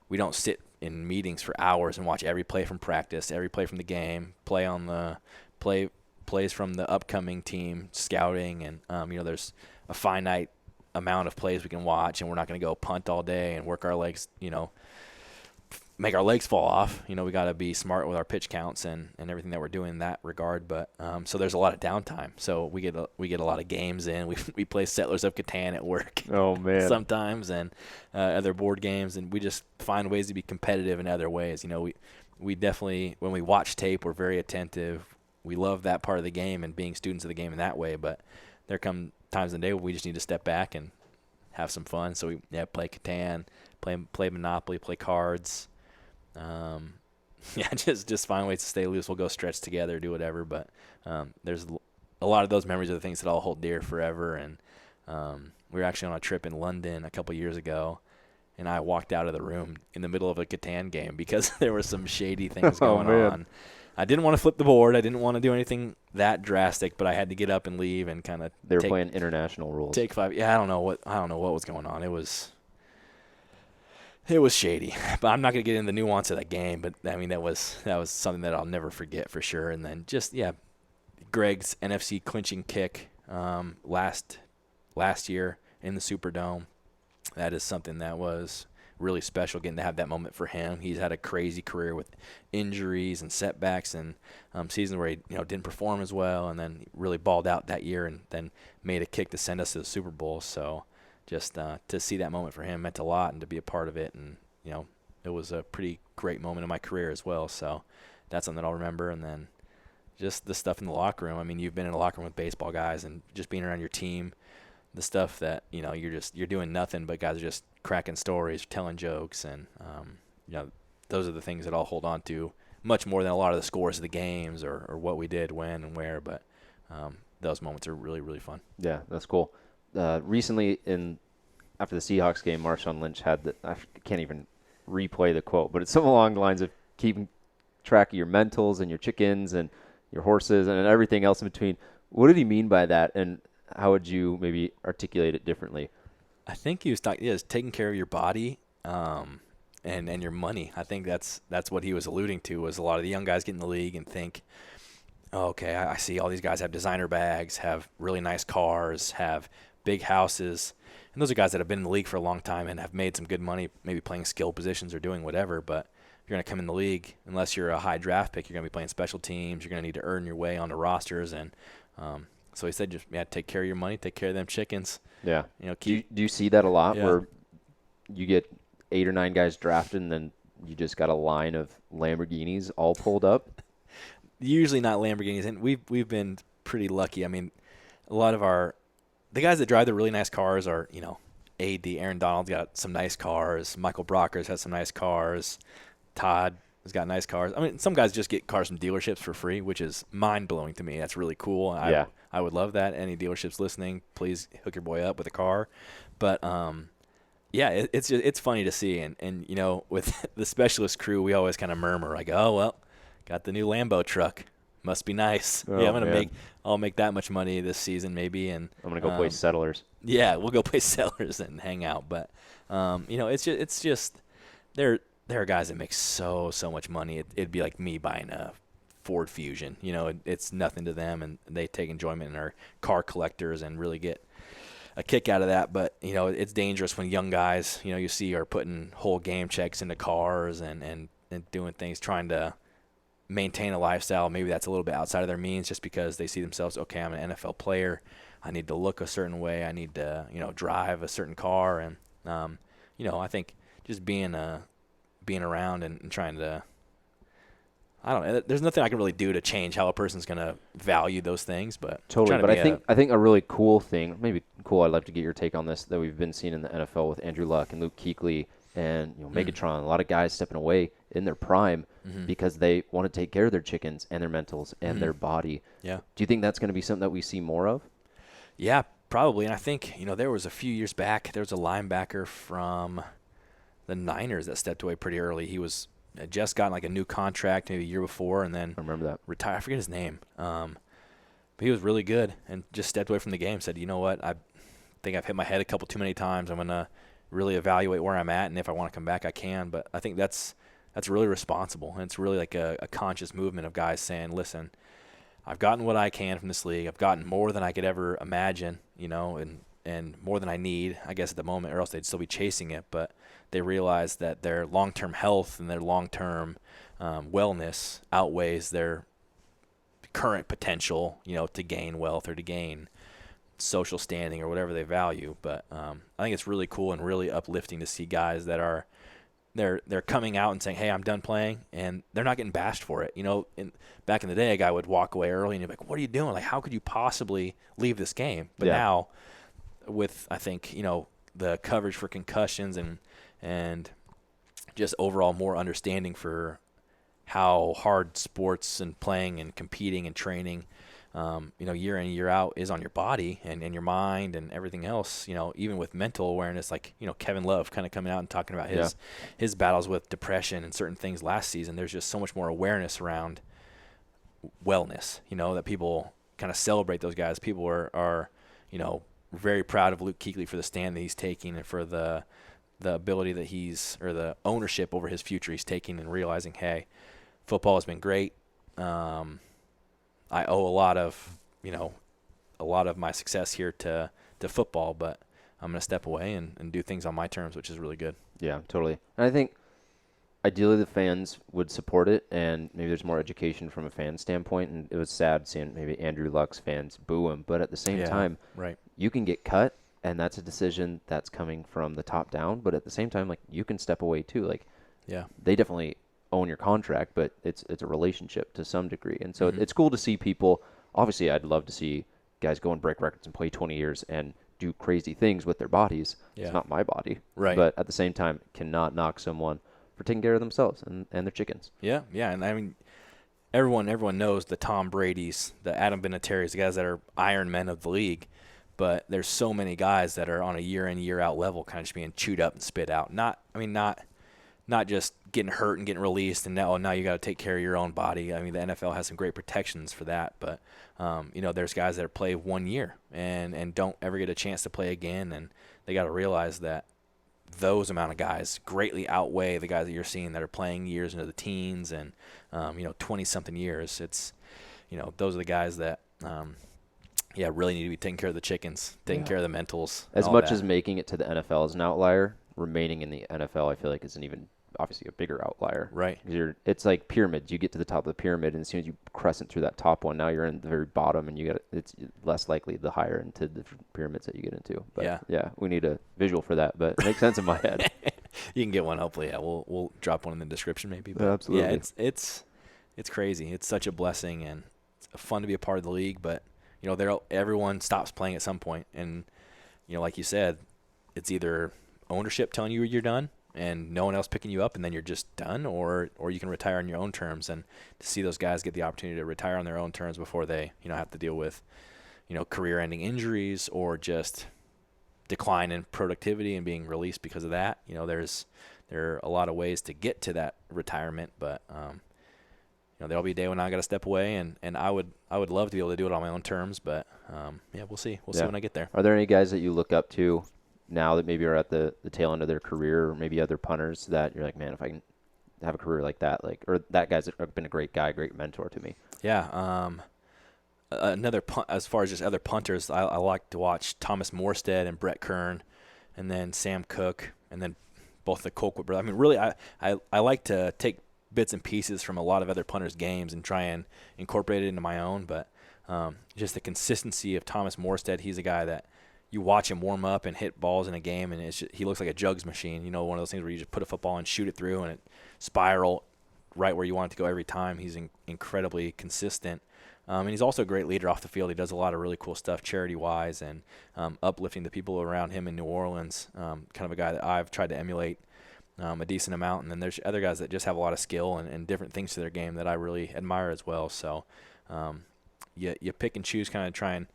Speaker 2: We don't sit in meetings for hours and watch every play from practice, every play from the game, plays from the upcoming team, scouting. And, there's a finite amount of plays we can watch, and we're not going to go punt all day and work our legs, make our legs fall off. We got to be smart with our pitch counts and everything that we're doing in that regard. But so there's a lot of downtime. So we get a lot of games in. We play Settlers of Catan at work.
Speaker 1: Oh man,
Speaker 2: sometimes, and other board games, and we just find ways to be competitive in other ways. We definitely, when we watch tape, we're very attentive. We love that part of the game and being students of the game in that way. But there come times in the day where we just need to step back and have some fun. So we play Catan, play Monopoly, play cards. Just find ways to stay loose. We'll go stretch together, do whatever. But there's a lot of those memories are the things that I'll hold dear forever. And we were actually on a trip in London a couple years ago, and I walked out of the room in the middle of a Catan game because there were some shady things going on. I didn't want to flip the board. I didn't want to do anything that drastic, but I had to get up and leave and kind of.
Speaker 1: They were playing international rules.
Speaker 2: Take 5. Yeah, I don't know what was going on. It was shady, but I'm not going to get into the nuance of that game. But I mean, that was something that I'll never forget for sure. And then Greg's NFC clinching kick last year in the Superdome. That is something that was really special, getting to have that moment for him. He's had a crazy career with injuries and setbacks and seasons where he didn't perform as well, and then really balled out that year and then made a kick to send us to the Super Bowl. So just to see that moment for him meant a lot, and to be a part of it. And it was a pretty great moment in my career as well. So that's something that I'll remember. And then just the stuff in the locker room. I mean, you've been in a locker room with baseball guys, and just being around your team, the stuff that you're doing nothing but guys are just cracking stories, telling jokes, and those are the things that I'll hold on to much more than a lot of the scores of the games or what we did, when, and where. But those moments are really, really fun.
Speaker 1: Yeah, that's cool. Recently, after the Seahawks game, Marshawn Lynch had I can't even replay the quote, but it's something along the lines of keeping track of your mentals and your chickens and your horses and everything else in between. What did he mean by that, and how would you maybe articulate it differently?
Speaker 2: I think he was talking, taking care of your body and your money. I think that's what he was alluding to, was a lot of the young guys get in the league and think, oh, okay, I see all these guys have designer bags, have really nice cars, have big houses. And those are guys that have been in the league for a long time and have made some good money, maybe playing skill positions or doing whatever. But if you're going to come in the league, unless you're a high draft pick, you're going to be playing special teams. You're going to need to earn your way onto rosters. And so he said, just take care of your money, take care of them chickens.
Speaker 1: Yeah. Do you see that a lot, where you get 8 or 9 guys drafted, and then you just got a line of Lamborghinis all pulled up?
Speaker 2: Usually not Lamborghinis, and we've been pretty lucky. I mean, a lot of the guys that drive the really nice cars are, AD, Aaron Donald's got some nice cars. Michael Brocker's has some nice cars. Todd has got nice cars. I mean, some guys just get cars from dealerships for free, which is mind-blowing to me. That's really cool.
Speaker 1: Yeah.
Speaker 2: I would love that. Any dealerships listening, please hook your boy up with a car. But, yeah, it's funny to see. And with the specialist crew, we always kind of murmur, like, oh, well, got the new Lambo truck. Must be nice.
Speaker 1: Oh,
Speaker 2: yeah, I'll make that much money this season maybe, and
Speaker 1: I'm gonna go play Settlers.
Speaker 2: Yeah, we'll go play Settlers and hang out. But it's just there are guys that make so much money. It'd be like me buying a Ford Fusion. It's nothing to them, and they take enjoyment and are car collectors and really get a kick out of that. But it's dangerous when young guys you see are putting whole game checks into cars and doing things, trying to maintain a lifestyle. Maybe that's a little bit outside of their means, just because they see themselves, okay, I'm an NFL player, I need to look a certain way, I need to drive a certain car. And I think just being around and trying to, I don't know, there's nothing I can really do to change how a person's going to value those things, but
Speaker 1: totally. But I think a really cool thing, maybe cool, I'd love to get your take on this, that we've been seeing in the NFL with Andrew Luck and Luke Kuechly and Megatron, a lot of guys stepping away in their prime because they want to take care of their chickens and their mentals and their body.
Speaker 2: Yeah.
Speaker 1: Do you think that's going to be something that we see more of?
Speaker 2: Yeah, probably. And I think, there was a few years back, there was a linebacker from the Niners that stepped away pretty early. He was just gotten like a new contract maybe a year before, and then
Speaker 1: I remember that.
Speaker 2: Retired. I forget his name. But he was really good and just stepped away from the game, said, you know what, I think I've hit my head a couple too many times. I'm going to really evaluate where I'm at, and if I want to come back, I can. But I think that's really responsible, and it's really like a conscious movement of guys saying, listen, I've gotten what I can from this league. I've gotten more than I could ever imagine, and more than I need, I guess, at the moment, or else they'd still be chasing it. But they realize that their long-term health and their long-term wellness outweighs their current potential, to gain wealth or to gain social standing or whatever they value. But I think it's really cool and really uplifting to see guys that are they're coming out and saying, hey, I'm done playing, and they're not getting bashed for it. Back in the day, a guy would walk away early and you'd be like, what are you doing? Like, how could you possibly leave this game? But now with, I think, the coverage for concussions and just overall more understanding for how hard sports and playing and competing and training year in, year out is on your body and your mind and everything else, even with mental awareness, like, Kevin Love kind of coming out and talking about his battles with depression and certain things last season. There's just so much more awareness around wellness, that people kind of celebrate those guys. People are very proud of Luke Kuechly for the stand that he's taking and for the ability that or the ownership over his future he's taking, and realizing, hey, football has been great. I owe a lot of my success here to football, but I'm going to step away and do things on my terms, which is really good.
Speaker 1: Yeah, totally. And I think ideally the fans would support it, and maybe there's more education from a fan standpoint. And it was sad seeing maybe Andrew Luck's fans boo him, but at the same time,
Speaker 2: right,
Speaker 1: you can get cut, and that's a decision that's coming from the top down. But at the same time, like, you can step away too. Like, they definitely own your contract, but it's a relationship to some degree. And so it's cool to see people. Obviously, I'd love to see guys go and break records and play 20 years and do crazy things with their bodies.
Speaker 2: Yeah.
Speaker 1: It's not my body.
Speaker 2: Right.
Speaker 1: But at the same time, cannot knock someone for taking care of themselves and their chickens.
Speaker 2: Yeah, yeah. And I mean, everyone knows the Tom Brady's, the Adam Vinatieri's, the guys that are Iron Men of the league. But there's so many guys that are on a year in, year out level, kind of just being chewed up and spit out. Not just getting hurt and getting released and now you got to take care of your own body. I mean, the NFL has some great protections for that, but there's guys that play 1 year and don't ever get a chance to play again, and they got to realize that those amount of guys greatly outweigh the guys that you're seeing that are playing years into the teens and 20-something years. It's those are the guys that really need to be taking care of the chickens, taking care of the mentals.
Speaker 1: As much as making it to the NFL is an outlier, remaining in the NFL, I feel like, is an even obviously a bigger outlier.
Speaker 2: Right.
Speaker 1: It's like pyramids. You get to the top of the pyramid, and as soon as you crescent through that top one, now you're in the very bottom, and it's less likely the higher into the pyramids that you get into. But yeah, we need a visual for that, but it makes sense in my head.
Speaker 2: You can get one, hopefully. Yeah, we'll drop one in the description maybe. But
Speaker 1: Absolutely.
Speaker 2: Yeah, it's crazy. It's such a blessing, and it's fun to be a part of the league. But everyone stops playing at some point, and like you said, it's either ownership telling you you're done and no one else picking you up, and then you're just done, or you can retire on your own terms. And to see those guys get the opportunity to retire on their own terms before they have to deal with career-ending injuries or just decline in productivity and being released because of that. There are a lot of ways to get to that retirement, but there'll be a day when I got to step away, and I would love to be able to do it on my own terms, but we'll see. We'll see when I get there.
Speaker 1: Are there any guys that you look up to now that maybe are at the tail end of their career, or maybe other punters that you're like, man, if I can have a career like that, or that guy's been a great guy, great mentor to me?
Speaker 2: Yeah. Another as far as just other punters, I like to watch Thomas Morstead and Brett Kern, and then Sam Cook, and then both the Colquitt brothers. I mean, really, I like to take bits and pieces from a lot of other punters' games and try and incorporate it into my own. But just the consistency of Thomas Morstead, he's a guy that you watch him warm up and hit balls in a game, and he looks like a jugs machine. One of those things where you just put a football and shoot it through, and it spiral right where you want it to go every time. He's incredibly consistent. And he's also a great leader off the field. He does a lot of really cool stuff charity-wise and uplifting the people around him in New Orleans, kind of a guy that I've tried to emulate a decent amount. And then there's other guys that just have a lot of skill and different things to their game that I really admire as well. So you pick and choose, kind of try and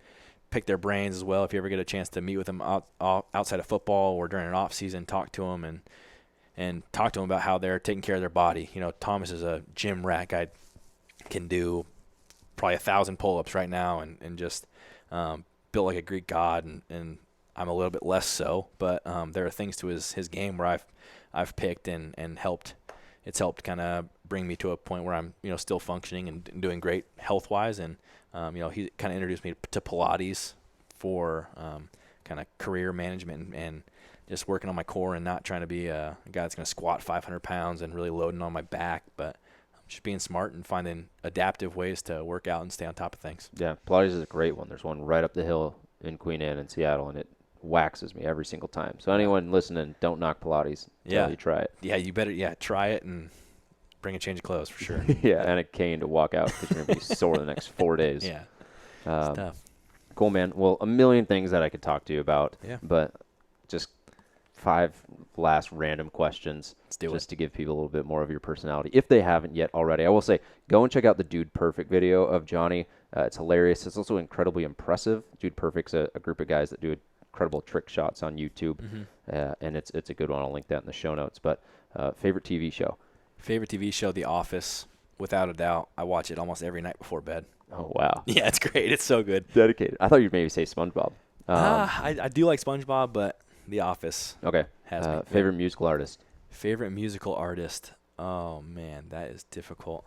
Speaker 2: pick their brains as well. If you ever get a chance to meet with them outside of football or during an off season, talk to them and talk to them about how they're taking care of their body. Thomas is a gym rat guy, can do probably 1,000 pull-ups right now and just built like a Greek god, and I'm a little bit less so, but there are things to his game where I've picked and helped. It's helped kind of bring me to a point where I'm still functioning and doing great health-wise, and he kind of introduced me to Pilates for kind of career management and just working on my core and not trying to be a guy that's going to squat 500 pounds and really loading on my back, but just being smart and finding adaptive ways to work out and stay on top of things.
Speaker 1: Yeah, Pilates is a great one. There's one right up the hill in Queen Anne in Seattle, and it waxes me every single time. So anyone listening, don't knock Pilates until you try it.
Speaker 2: Yeah, you better try it and bring a change of clothes for sure.
Speaker 1: Yeah, and a cane to walk out because you're going to be sore the next 4 days.
Speaker 2: Yeah, it's tough.
Speaker 1: Cool, man. Well, a million things that I could talk to you about, but just 5 last random questions to give people a little bit more of your personality, if they haven't yet already. I will say, go and check out the Dude Perfect video of Johnny. It's hilarious. It's also incredibly impressive. Dude Perfect's a group of guys that do incredible trick shots on YouTube, and it's a good one. I'll link that in the show notes. But favorite TV show?
Speaker 2: Favorite TV show, The Office, without a doubt. I watch it almost every night before bed.
Speaker 1: Oh, wow.
Speaker 2: Yeah, it's great. It's so good.
Speaker 1: Dedicated. I thought you'd maybe say SpongeBob.
Speaker 2: I do like SpongeBob, but The Office has me.
Speaker 1: Favorite musical artist?
Speaker 2: Favorite musical artist? Oh, man, that is difficult.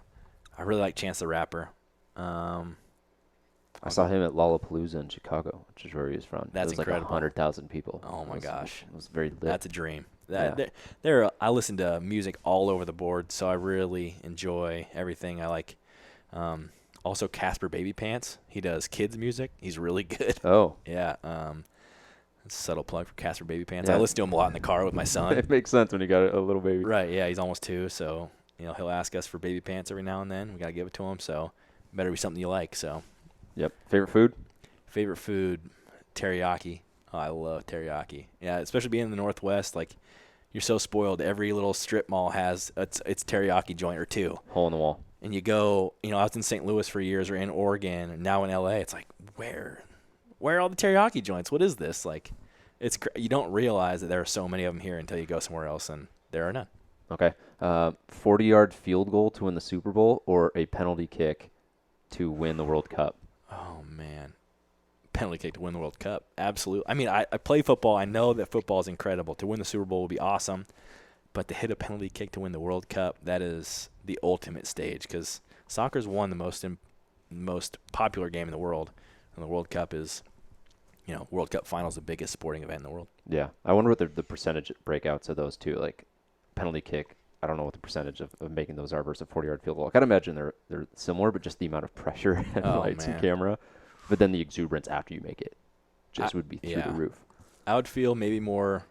Speaker 2: I really like Chance the Rapper.
Speaker 1: I saw him at Lollapalooza in Chicago, which is where he was from.
Speaker 2: That's incredible.
Speaker 1: Like 100,000 people.
Speaker 2: Oh, my gosh.
Speaker 1: It was very lit.
Speaker 2: That's a dream. I listen to music all over the board, so I really enjoy everything. I like also Casper Baby Pants. He does kids music. He's really good.
Speaker 1: Oh.
Speaker 2: Yeah. It's a subtle plug for Casper Baby Pants. I listen to him a lot in the car with my son.
Speaker 1: It makes sense when you got a little baby.
Speaker 2: Right, yeah. He's almost 2, so he'll ask us for baby pants every now and then. We got to give it to him, so better be something you like. So.
Speaker 1: Yep. Favorite food?
Speaker 2: Favorite food, teriyaki. Oh, I love teriyaki. Yeah, especially being in the Northwest, like you're so spoiled. Every little strip mall has its teriyaki joint or 2.
Speaker 1: Hole in the wall.
Speaker 2: And you go, I was in St. Louis for years, or in Oregon, and now in LA. It's like, where are all the teriyaki joints? What is this? Like, you don't realize that there are so many of them here until you go somewhere else, and there are none.
Speaker 1: Okay. 40-yard field goal to win the Super Bowl, or a penalty kick to win the World Cup?
Speaker 2: Oh, man. Penalty kick to win the World Cup. Absolutely. I mean, I play football. I know that football is incredible. To win the Super Bowl would be awesome. But to hit a penalty kick to win the World Cup, that is the ultimate stage, because soccer's won the most popular game in the world. And the World Cup is, World Cup final is the biggest sporting event in the world.
Speaker 1: Yeah. I wonder what the percentage breakouts of those two, like penalty kick. I don't know what the percentage of making those are versus a 40-yard field goal. I can imagine they're similar, but just the amount of pressure and lights and camera. But then the exuberance after you make it just would be through the roof.
Speaker 2: I would feel maybe more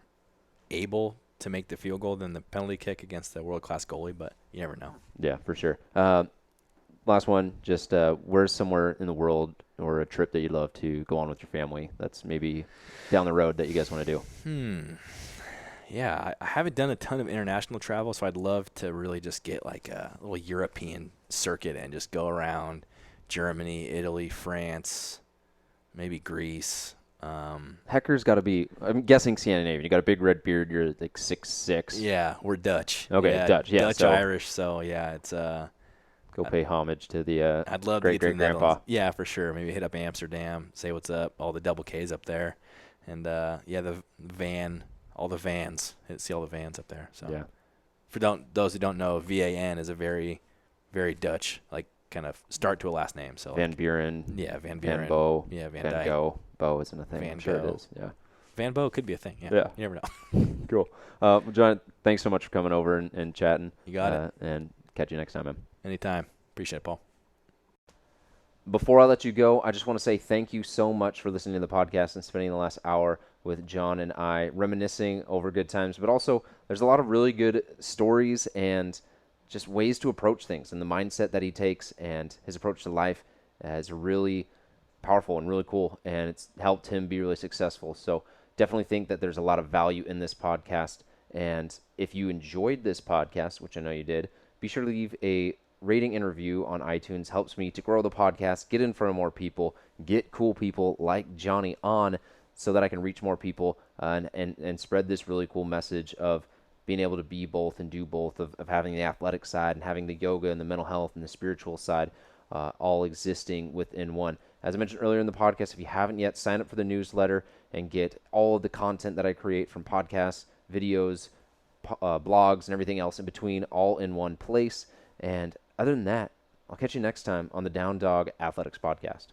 Speaker 2: able to make the field goal than the penalty kick against the world-class goalie, but you never know.
Speaker 1: Yeah, for sure. Last one, just where's somewhere in the world or a trip that you'd love to go on with your family that's maybe down the road that you guys want to do?
Speaker 2: Yeah, I haven't done a ton of international travel, so I'd love to really just get like a little European circuit and just go around Germany, Italy, France, maybe Greece.
Speaker 1: Hekker's got to be, I'm guessing Scandinavian. You got a big red beard. You're like 6'6".
Speaker 2: Yeah, we're Dutch.
Speaker 1: Okay,
Speaker 2: yeah,
Speaker 1: Dutch. Yeah,
Speaker 2: Dutch,
Speaker 1: so
Speaker 2: Irish. So yeah, it's
Speaker 1: go pay homage to the
Speaker 2: I'd love
Speaker 1: great
Speaker 2: to get to
Speaker 1: great
Speaker 2: the
Speaker 1: grandpa.
Speaker 2: Netherlands. Yeah, for sure. Maybe hit up Amsterdam, say what's up, all the double K's up there, and the van, all the vans. See all the vans up there. So
Speaker 1: Yeah.
Speaker 2: For those who don't know, VAN is a very, very Dutch like kind of start to a last name. So
Speaker 1: Van Buren.
Speaker 2: yeah, Van Buren.
Speaker 1: Van Bo.
Speaker 2: Yeah, Van
Speaker 1: Van
Speaker 2: Dyke.
Speaker 1: Gogh. Bo isn't a thing.
Speaker 2: Van
Speaker 1: I'm sure
Speaker 2: Gogh.
Speaker 1: it is. Yeah.
Speaker 2: Van Bo could be a thing. Yeah.
Speaker 1: Yeah.
Speaker 2: You never know.
Speaker 1: Cool. Well, John, thanks so much for coming over and chatting.
Speaker 2: You got it.
Speaker 1: And catch you next time, man.
Speaker 2: Anytime. Appreciate it, Paul.
Speaker 1: Before I let you go, I just want to say thank you so much for listening to the podcast and spending the last hour with John and I reminiscing over good times. But also, there's a lot of really good stories and just ways to approach things, and the mindset that he takes and his approach to life is really powerful and really cool, and it's helped him be really successful. So definitely think that there's a lot of value in this podcast. And if you enjoyed this podcast, which I know you did, be sure to leave a rating and review on iTunes. Helps me to grow the podcast, get in front of more people, get cool people like Johnny on so that I can reach more people and spread this really cool message of being able to be both and do both, of having the athletic side and having the yoga and the mental health and the spiritual side all existing within one. As I mentioned earlier in the podcast, if you haven't yet, sign up for the newsletter and get all of the content that I create from podcasts, videos, blogs, and everything else in between all in one place. And other than that, I'll catch you next time on the Down Dog Athletics Podcast.